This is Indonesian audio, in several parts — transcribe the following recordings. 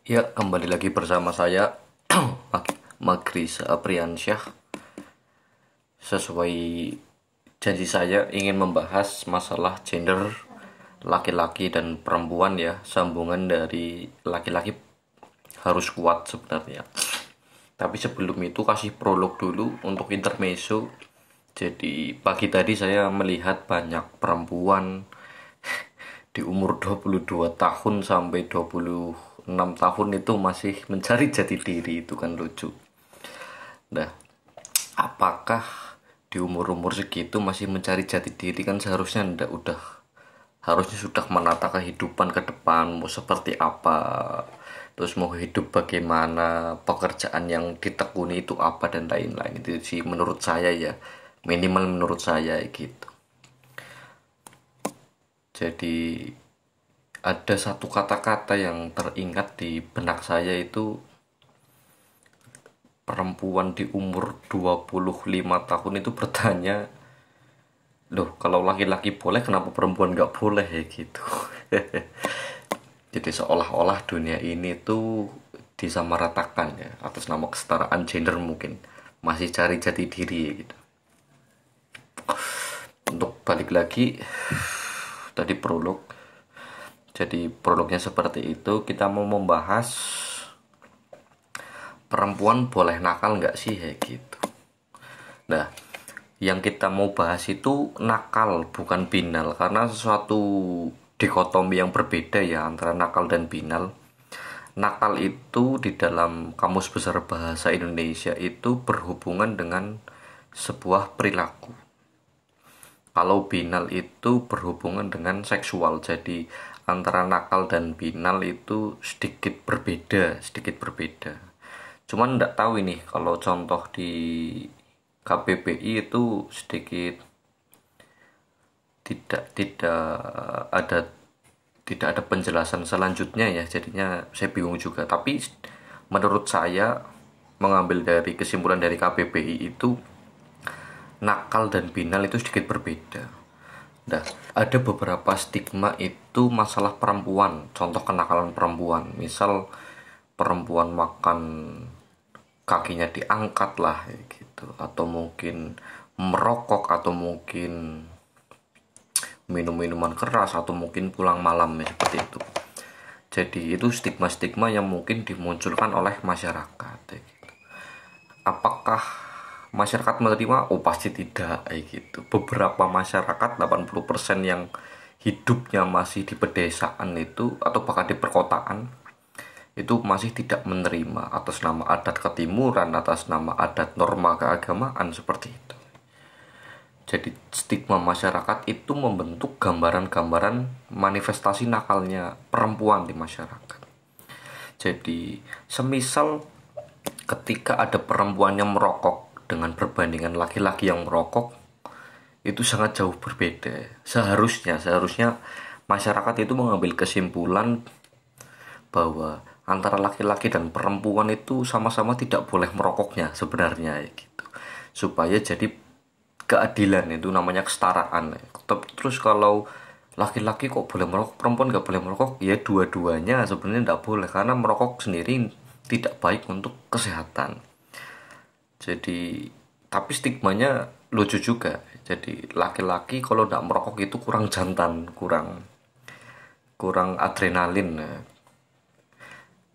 Ya, kembali lagi bersama saya Magris Apriansyah. Sesuai janji saya ingin membahas masalah gender laki-laki dan perempuan ya, sambungan dari laki-laki harus kuat sebenarnya. Tapi sebelum itu kasih prolog dulu untuk intermezzo. Jadi pagi tadi saya melihat banyak perempuan di umur 22 tahun sampai 26 tahun itu masih mencari jati diri, itu kan lucu. Nah, apakah di umur-umur segitu masih mencari jati diri? Kan seharusnya ndak, harusnya sudah menata kehidupan ke depan mau seperti apa, terus mau hidup bagaimana, pekerjaan yang ditekuni itu apa dan lain-lain. Itu sih menurut saya ya, minimal menurut saya gitu. Jadi ada satu kata-kata yang teringat di benak saya, itu perempuan di umur 25 tahun itu bertanya, loh kalau laki-laki boleh kenapa perempuan nggak boleh ya gitu. Jadi seolah-olah dunia ini tuh disamaratakan ya atas nama kesetaraan gender, mungkin masih cari jati diri ya gitu. Untuk balik lagi tadi prolog, jadi prolognya seperti itu. Kita mau membahas perempuan boleh nakal nggak sih ya gitu. Nah, yang kita mau bahas itu nakal bukan binal, karena sesuatu dikotomi yang berbeda ya antara nakal dan binal. Nakal itu di dalam Kamus Besar Bahasa Indonesia itu berhubungan dengan sebuah perilaku. Kalau binal itu berhubungan dengan seksual. Jadi antara nakal dan binal itu sedikit berbeda, sedikit berbeda. Cuman nggak tahu ini kalau contoh di KBBI itu sedikit tidak ada tidak ada penjelasan selanjutnya ya, jadinya saya bingung juga. Tapi menurut saya, mengambil dari kesimpulan dari KBBI itu, nakal dan binal itu sedikit berbeda. Nah, ada beberapa stigma itu masalah perempuan, contoh kenakalan perempuan, misal perempuan makan kakinya diangkat lah gitu, atau mungkin merokok, atau mungkin minum minuman keras, atau mungkin pulang malam ya, seperti itu. Jadi itu stigma-stigma yang mungkin dimunculkan oleh masyarakat ya gitu. Apakah masyarakat menerima? Oh pasti tidak ya gitu. Beberapa masyarakat 80% yang hidupnya masih di pedesaan itu, atau bahkan di perkotaan, itu masih tidak menerima atas nama adat ketimuran, atas nama adat norma keagamaan seperti itu. Jadi stigma masyarakat itu membentuk gambaran-gambaran manifestasi nakalnya perempuan di masyarakat. Jadi semisal ketika ada perempuan yang merokok dengan perbandingan laki-laki yang merokok, itu sangat jauh berbeda. Seharusnya masyarakat itu mengambil kesimpulan bahwa antara laki-laki dan perempuan itu sama-sama tidak boleh merokoknya sebenarnya gitu, supaya jadi keadilan, itu namanya kesetaraan. Terus kalau laki-laki kok boleh merokok, perempuan nggak boleh merokok, ya dua-duanya sebenarnya nggak boleh, karena merokok sendiri tidak baik untuk kesehatan. Jadi tapi stigmanya lucu juga, jadi laki-laki kalau nggak merokok itu kurang jantan, kurang kurang adrenalin ya.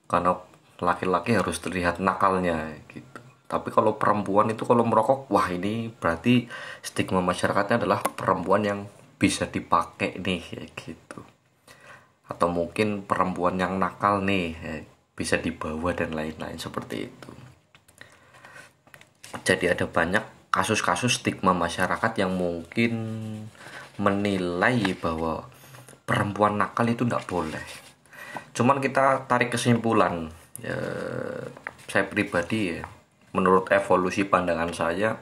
Karena laki-laki harus terlihat nakalnya gitu. Tapi kalau perempuan itu kalau merokok, wah ini berarti stigma masyarakatnya adalah perempuan yang bisa dipakai nih ya gitu. Atau mungkin perempuan yang nakal nih ya, bisa dibawa dan lain-lain seperti itu. Jadi ada banyak kasus-kasus stigma masyarakat yang mungkin menilai bahwa perempuan nakal itu tidak boleh. Cuman kita tarik kesimpulan ya, saya pribadi ya, menurut evolusi pandangan saya,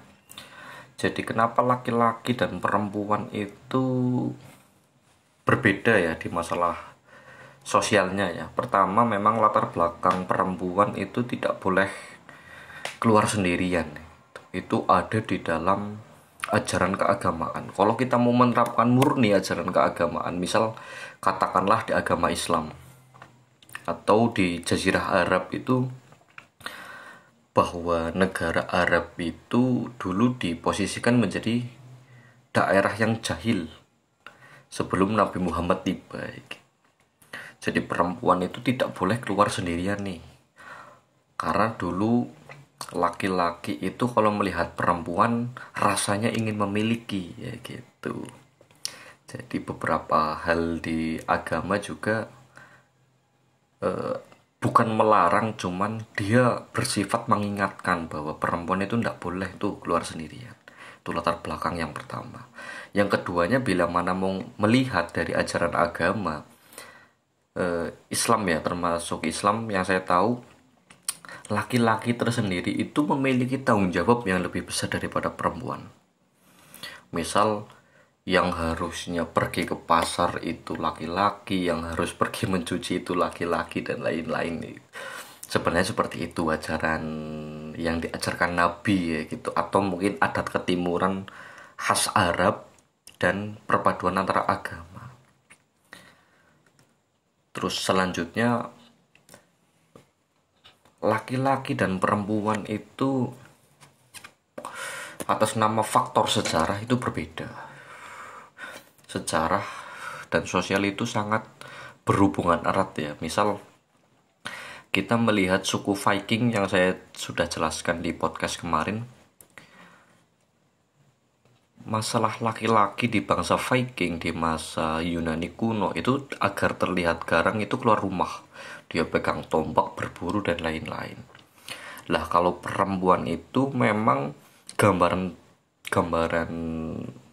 jadi kenapa laki-laki dan perempuan itu berbeda ya di masalah sosialnya ya. Pertama, memang latar belakang perempuan itu tidak boleh keluar sendirian, itu ada di dalam ajaran keagamaan. Kalau kita mau menerapkan murni ajaran keagamaan, misal katakanlah di agama Islam, atau di Jazirah Arab itu, bahwa negara Arab itu dulu diposisikan menjadi daerah yang jahil sebelum Nabi Muhammad tiba. Jadi perempuan itu tidak boleh keluar sendirian nih, karena dulu laki-laki itu kalau melihat perempuan rasanya ingin memiliki ya gitu. Jadi beberapa hal di agama juga bukan melarang, cuman dia bersifat mengingatkan bahwa perempuan itu tidak boleh tuh keluar sendirian. Itu latar belakang yang pertama. Yang keduanya, bila mana mau melihat dari ajaran agama Islam ya, termasuk Islam yang saya tahu, laki-laki tersendiri itu memiliki tanggung jawab yang lebih besar daripada perempuan. Misal yang harusnya pergi ke pasar itu laki-laki, yang harus pergi mencuci itu laki-laki, dan lain-lain. Sebenarnya seperti itu ajaran yang diajarkan Nabi ya gitu, atau mungkin adat ketimuran khas Arab dan perpaduan antara agama. Terus selanjutnya, laki-laki dan perempuan itu atas nama faktor sejarah itu berbeda. Sejarah dan sosial itu sangat berhubungan erat ya. Misal kita melihat suku Viking yang saya sudah jelaskan di podcast kemarin, masalah laki-laki di bangsa Viking di masa Yunani kuno itu agar terlihat garang itu keluar rumah, dia pegang tombak, berburu, dan lain-lain. Lah kalau perempuan itu memang gambaran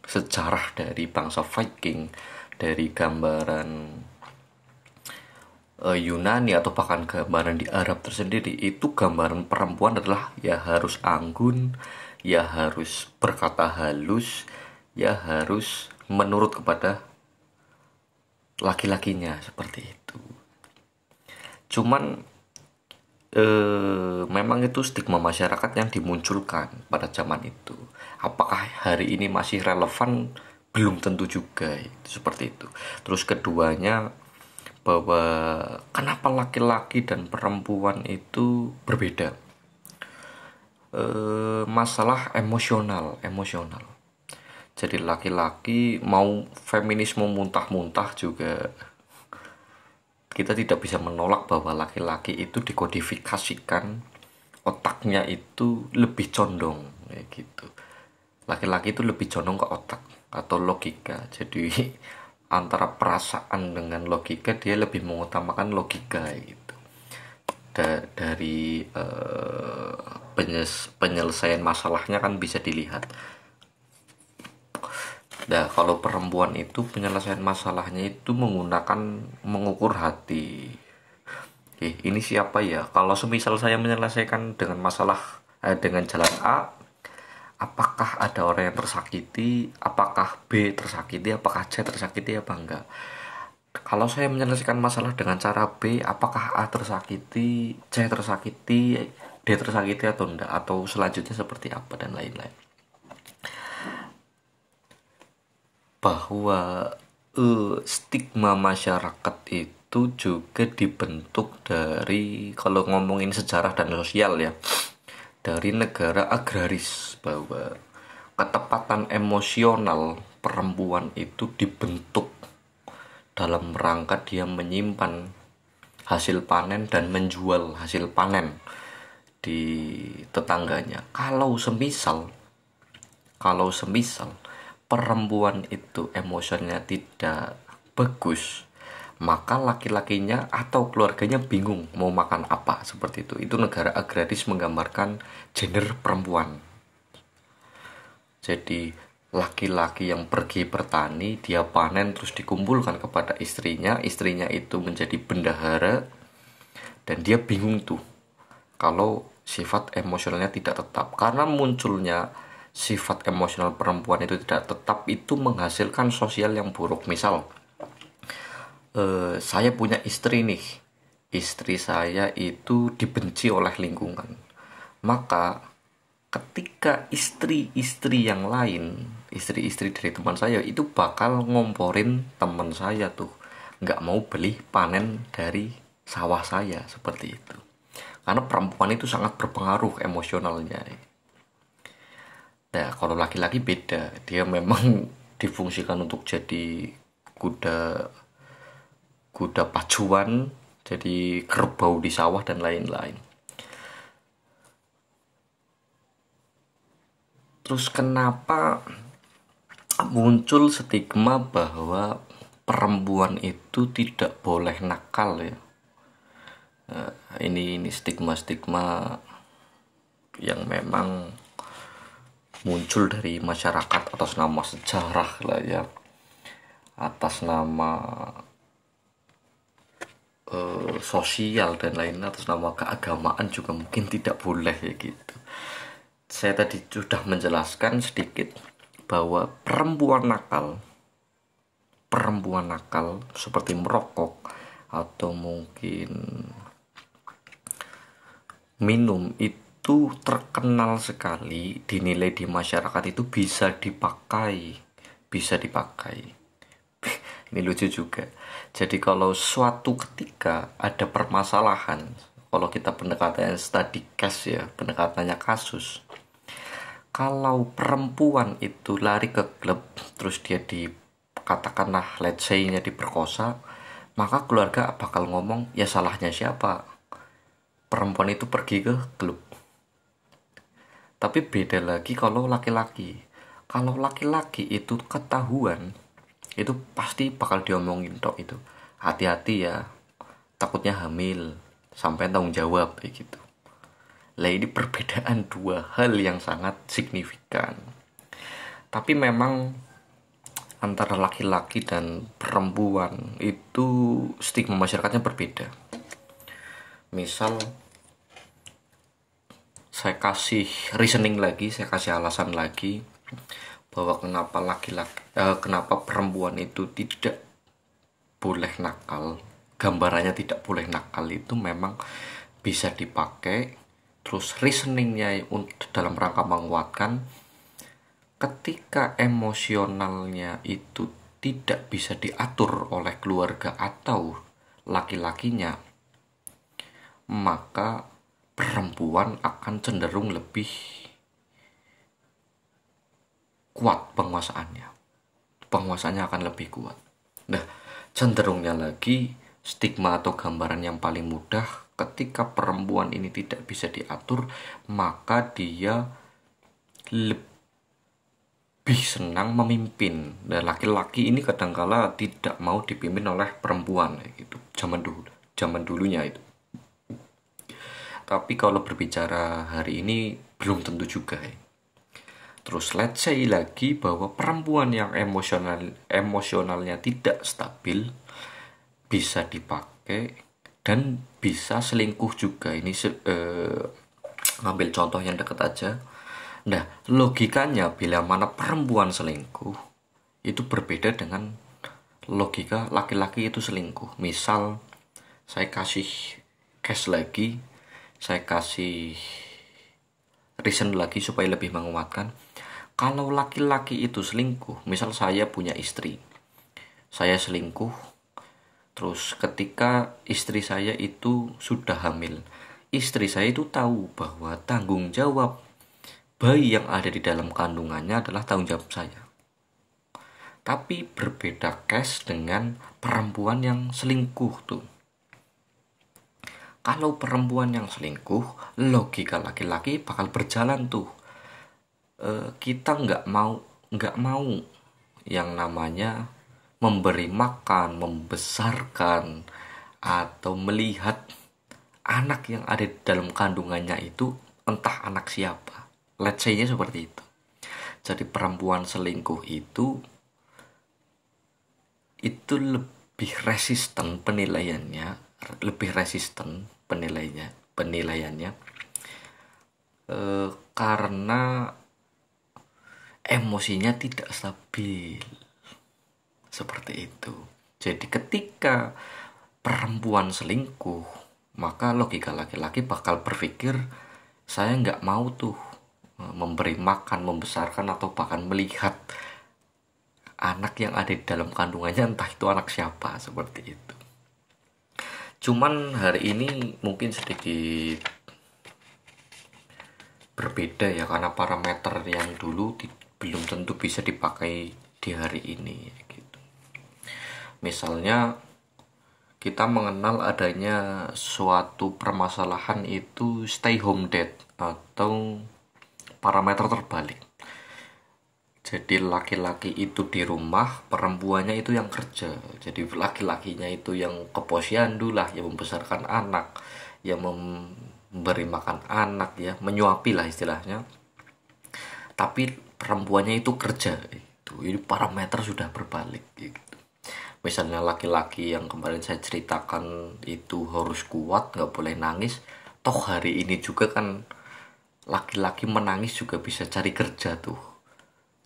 sejarah dari bangsa Viking, dari gambaran Yunani, atau bahkan gambaran di Arab tersendiri, itu gambaran perempuan adalah ya harus anggun, ya harus berkata halus, ya harus menurut kepada laki-lakinya, seperti itu. Cuman memang itu stigma masyarakat yang dimunculkan pada zaman itu. Apakah hari ini masih relevan? Belum tentu juga, itu seperti itu. Terus keduanya, bahwa kenapa laki-laki dan perempuan itu berbeda. Masalah emosional. Jadi laki-laki mau feminisme muntah-muntah juga, kita tidak bisa menolak bahwa laki-laki itu dikodifikasikan otaknya itu lebih condong kayak gitu. Laki-laki itu lebih condong ke otak atau logika. Jadi antara perasaan dengan logika, dia lebih mengutamakan logika gitu. Dari penyelesaian masalahnya kan bisa dilihat. Nah, kalau perempuan itu penyelesaian masalahnya itu menggunakan mengukur hati. Ini siapa ya? Kalau semisal saya menyelesaikan dengan masalah dengan jalan A, apakah ada orang yang tersakiti, apakah B tersakiti, apakah C tersakiti apa enggak. Kalau saya menyelesaikan masalah dengan cara B, apakah A tersakiti, C tersakiti, D tersakiti atau enggak, atau selanjutnya seperti apa, dan lain-lain. Bahwa stigma masyarakat itu juga dibentuk dari, kalau ngomongin sejarah dan sosial ya, dari negara agraris, bahwa ketepatan emosional perempuan itu dibentuk dalam rangka dia menyimpan hasil panen dan menjual hasil panen di tetangganya. Kalau semisal perempuan itu emosinya tidak bagus, maka laki-lakinya atau keluarganya bingung mau makan apa, seperti itu. Itu negara agraris menggambarkan gender perempuan. Jadi laki-laki yang pergi bertani, dia panen terus dikumpulkan kepada istrinya itu menjadi bendahara, dan dia bingung tuh kalau sifat emosionalnya tidak tetap. Karena munculnya sifat emosional perempuan itu tidak tetap, itu menghasilkan sosial yang buruk. Misal saya punya istri nih, istri saya itu dibenci oleh lingkungan, maka ketika istri-istri yang lain, istri-istri dari teman saya itu bakal ngomporin teman saya tuh, nggak mau beli panen dari sawah saya seperti itu. Karena perempuan itu sangat berpengaruh emosionalnya. Nah, kalau laki-laki beda, dia memang difungsikan untuk jadi kuda kuda pacuan, jadi kerbau di sawah dan lain-lain. Terus kenapa muncul stigma bahwa perempuan itu tidak boleh nakal ya? Nah, ini stigma-stigma yang memang muncul dari masyarakat atas nama sejarah lah ya, atas nama sosial dan lain, atas nama keagamaan juga mungkin tidak boleh ya gitu. Saya tadi sudah menjelaskan sedikit bahwa perempuan nakal seperti merokok atau mungkin minum itu terkenal sekali, dinilai di masyarakat itu bisa dipakai. Ini lucu juga. Jadi kalau suatu ketika ada permasalahan, kalau kita pendekatannya study case ya, pendekatannya kasus, kalau perempuan itu lari ke klub terus dia katakanlah let's say-nya diperkosa, maka keluarga bakal ngomong ya salahnya siapa, perempuan itu pergi ke klub. Tapi beda lagi kalau laki-laki. Kalau laki-laki itu ketahuan, itu pasti bakal diomongin tok itu. Hati-hati ya, takutnya hamil, sampai tanggung jawab kayak gitu. Lah ini perbedaan dua hal yang sangat signifikan. Tapi memang antara laki-laki dan perempuan itu stigma masyarakatnya berbeda. Misal saya kasih reasoning lagi, saya kasih alasan lagi bahwa kenapa perempuan itu tidak boleh nakal, gambarannya tidak boleh nakal itu memang bisa dipakai. Terus reasoningnya dalam rangka menguatkan ketika emosionalnya itu tidak bisa diatur oleh keluarga atau laki-lakinya, maka perempuan akan cenderung lebih kuat penguasaannya akan lebih kuat. Nah, cenderungnya lagi stigma atau gambaran yang paling mudah, ketika perempuan ini tidak bisa diatur, maka dia lebih senang memimpin. Dan laki-laki ini kadangkala tidak mau dipimpin oleh perempuan gitu. Zaman dulunya itu. Tapi kalau berbicara hari ini belum tentu juga ya. Terus let's say lagi bahwa perempuan yang emosionalnya tidak stabil bisa dipakai dan bisa selingkuh juga. Ini ngambil contoh yang dekat aja. Nah, logikanya bila mana perempuan selingkuh itu berbeda dengan logika laki-laki itu selingkuh. Misal saya kasih case lagi, saya kasih reason lagi supaya lebih menguatkan. Kalau laki-laki itu selingkuh, misal saya punya istri, saya selingkuh, terus ketika istri saya itu sudah hamil, istri saya itu tahu bahwa tanggung jawab bayi yang ada di dalam kandungannya adalah tanggung jawab saya. Tapi berbeda case dengan perempuan yang selingkuh tuh. Kalau perempuan yang selingkuh, logika laki-laki bakal berjalan tuh. Kita nggak mau yang namanya memberi makan, membesarkan, atau melihat anak yang ada di dalam kandungannya itu entah anak siapa. Let's say-nya seperti itu. Jadi perempuan selingkuh itu lebih resisten penilaiannya karena emosinya tidak stabil seperti itu. Jadi ketika perempuan selingkuh, maka logika laki-laki bakal berpikir saya nggak mau tuh memberi makan, membesarkan, atau bahkan melihat anak yang ada di dalam kandungannya, entah itu anak siapa, seperti itu. Cuman hari ini mungkin sedikit berbeda ya, karena parameter yang dulu belum tentu bisa dipakai di hari ini gitu. Misalnya kita mengenal adanya suatu permasalahan itu stay home date atau parameter terbalik. Jadi laki-laki itu di rumah, perempuannya itu yang kerja. Jadi laki-lakinya itu yang ke posyandu lah, yang membesarkan anak, yang memberi makan anak ya, menyuapi lah istilahnya. Tapi perempuannya itu kerja itu. Ini parameter sudah berbalik gitu. Misalnya laki-laki yang kemarin saya ceritakan itu harus kuat, nggak boleh nangis. Toh hari ini juga kan laki-laki menangis juga bisa cari kerja tuh,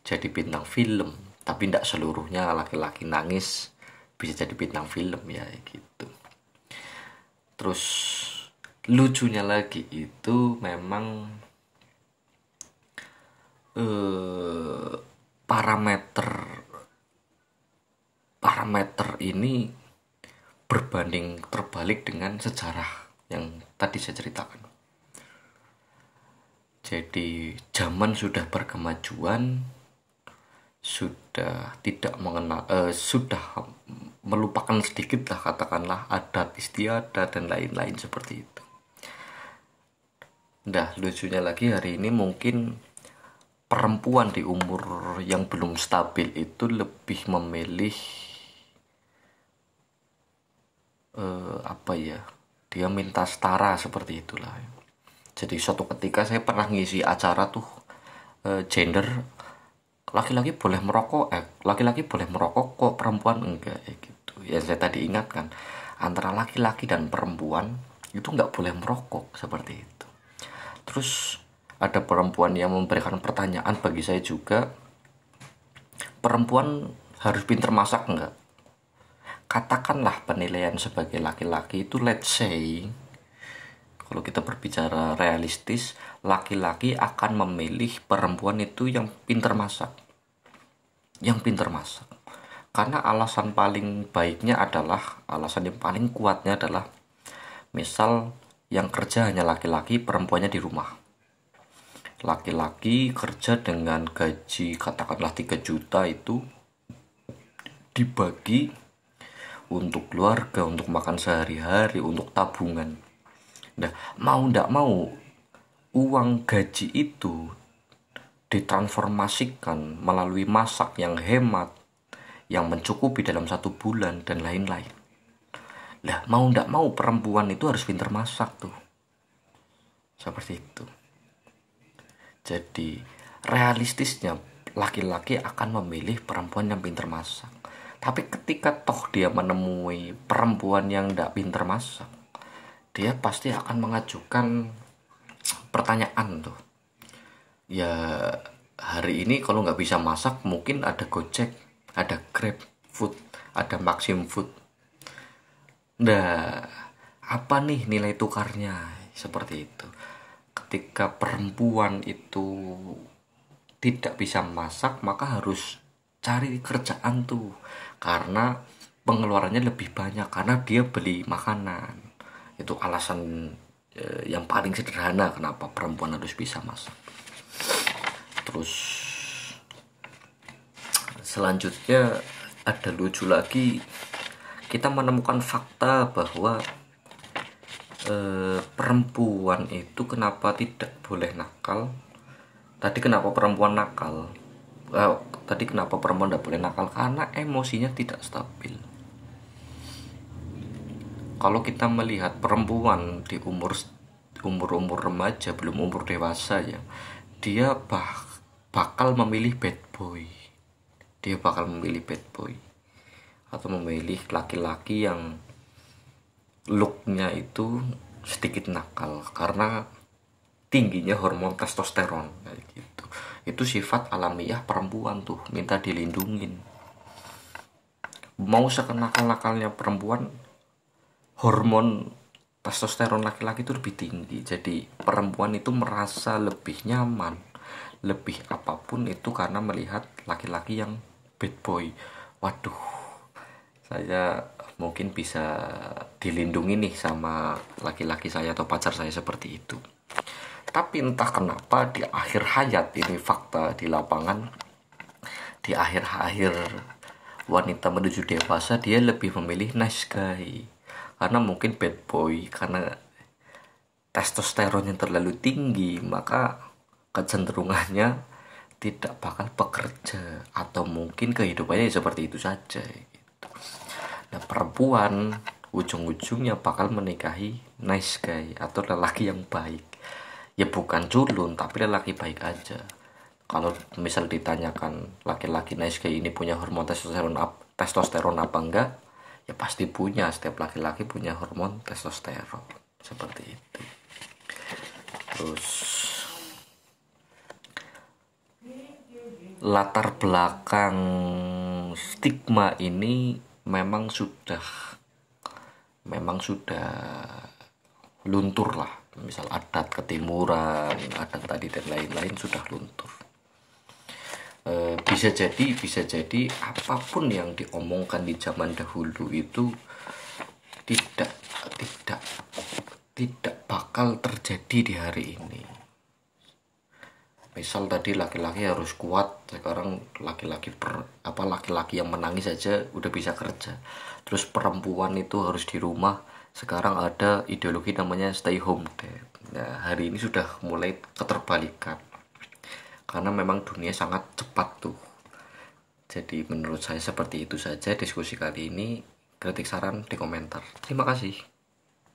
jadi bintang film. Tapi tidak seluruhnya laki-laki nangis bisa jadi bintang film ya gitu. Terus lucunya lagi itu memang parameter ini berbanding terbalik dengan sejarah yang tadi saya ceritakan. Jadi zaman sudah berkemajuan, sudah tidak mengenal, sudah melupakan sedikit lah katakanlah adat istiadat dan lain-lain seperti itu. Nah lucunya lagi hari ini mungkin perempuan di umur yang belum stabil itu lebih memilih apa ya, dia minta setara seperti itulah. Jadi suatu ketika saya pernah ngisi acara tuh gender, laki-laki boleh merokok, laki-laki boleh merokok kok perempuan enggak gitu. Ya saya tadi ingatkan, antara laki-laki dan perempuan itu nggak boleh merokok seperti itu. Terus ada perempuan yang memberikan pertanyaan bagi saya juga, perempuan harus pinter masak enggak? Katakanlah penilaian sebagai laki-laki itu, let's say kalau kita berbicara realistis, laki-laki akan memilih perempuan itu yang pinter masak. Yang pinter masak. Karena alasan paling baiknya adalah, alasan yang paling kuatnya adalah, misal yang kerja hanya laki-laki, perempuannya di rumah. Laki-laki kerja dengan gaji katakanlah 3 juta itu dibagi untuk keluarga, untuk makan sehari-hari, untuk tabungan. Nah, mau ndak mau uang gaji itu ditransformasikan melalui masak yang hemat, yang mencukupi dalam 1 bulan dan lain-lain. Nah, mau ndak mau perempuan itu harus pintar masak tuh. Seperti itu. Jadi realistisnya laki-laki akan memilih perempuan yang pintar masak. Tapi ketika toh dia menemui perempuan yang ndak pintar masak, dia pasti akan mengajukan pertanyaan tuh. Ya hari ini kalau nggak bisa masak mungkin ada Gojek, ada Grab Food, ada Maxim Food. Nah, apa nih nilai tukarnya? Seperti itu. Ketika perempuan itu tidak bisa masak, maka harus cari kerjaan tuh. Karena pengeluarannya lebih banyak, karena dia beli makanan. Itu alasan yang paling sederhana kenapa perempuan harus bisa masak. Terus selanjutnya ada lucu lagi, kita menemukan fakta bahwa perempuan itu kenapa tidak boleh nakal. Tadi kenapa perempuan nakal? Tadi kenapa perempuan tidak boleh nakal? Karena emosinya tidak stabil. Kalau kita melihat perempuan di umur remaja, belum umur dewasa ya, dia bakal memilih bad boy. Dia bakal memilih bad boy atau memilih laki-laki yang looknya itu sedikit nakal karena tingginya hormon testosteron kayak gitu. Itu sifat alamiah perempuan tuh, minta dilindungin. Mau sekenakal-nakalnya perempuan, hormon testosteron laki-laki itu lebih tinggi. Jadi perempuan itu merasa lebih nyaman, lebih apapun itu karena melihat laki-laki yang bad boy. Waduh, saya mungkin bisa dilindungi nih sama laki-laki saya atau pacar saya seperti itu. Tapi entah kenapa di akhir hayat, ini fakta di lapangan, di akhir-akhir wanita menuju dewasa dia lebih memilih nice guy. Karena mungkin bad boy, karena testosteron yang terlalu tinggi, maka kecenderungannya tidak bakal bekerja atau mungkin kehidupannya seperti itu saja gitu. Nah, perempuan ujung-ujungnya bakal menikahi nice guy atau lelaki yang baik. Ya bukan culun, tapi lelaki baik aja. Kalau misal ditanyakan laki-laki nice guy ini punya hormon testosteron apa enggak, ya pasti punya. Setiap laki-laki punya hormon testosteron seperti itu. Terus latar belakang stigma ini memang sudah luntur lah. Misal adat ketimuran, adat tadi dan lain-lain sudah luntur. Bisa jadi apapun yang diomongkan di zaman dahulu itu tidak tidak tidak bakal terjadi di hari ini. Misal tadi laki-laki harus kuat, sekarang laki-laki yang menangis saja udah bisa kerja. Terus perempuan itu harus di rumah, sekarang ada ideologi namanya stay home dad. Nah, hari ini sudah mulai keterbalikan. Karena memang dunia sangat cepat tuh. Jadi menurut saya seperti itu saja diskusi kali ini. Kritik saran di komentar. Terima kasih.